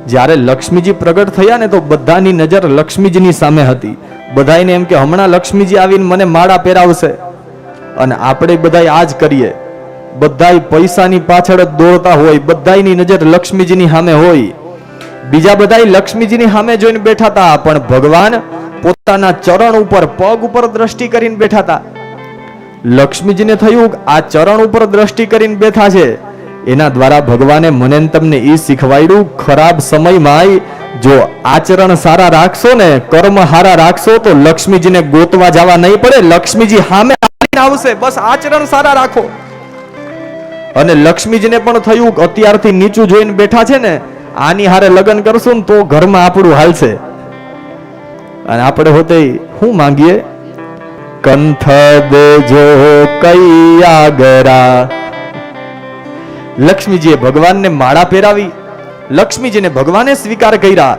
જ્યારે લક્ષ્મીજી પ્રગટ થયા ને તો બધાની નજર લક્ષ્મીજીની સામે હતી. બધાને એમ કે હમણાં લક્ષ્મીજી આવીને મને માળા પહેરાવશે. અને આપણે બધાય આ જ કરીએ. બધાય પૈસાની પાછળ જ દોડતા હોય, બધાયની નજર લક્ષ્મીજીની સામે હોય. બીજા બધાય લક્ષ્મીજીની સામે જોઈને બેઠા હતા, પણ ભગવાન પોતાના ચરણ ઉપર, પગ ઉપર દ્રષ્ટિ કરીને બેઠા હતા. લક્ષ્મીજીને થયું આ ચરણ ઉપર દ્રષ્ટિ કરીને બેઠા છે, એના દ્વારા ભગવાને મને તમને એ શીખવાડ્યું, ખરાબ સમયમાં જો આચરણ સારા રાખશો ને, કર્મ સારા રાખશો તો લક્ષ્મીજીને ગોતવા જવા નહીં પડે, લક્ષ્મીજી સામે આવશે. બસ આચરણ સારા રાખો. અને લક્ષ્મીજીને પણ થયું અત્યારથી નીચું જોઈને બેઠા છે ને, આની હારે લગ્ન કરશું ને તો ઘરમાં આપણું હાલશે. અને આપણે હોતે શું માંગીએ? કંથ દેજો કૈયાગરા. લક્ષ્મીજીએ ભગવાનને માળા પહેરાવી, લક્ષ્મીજીને ભગવાને સ્વીકાર કર્યા.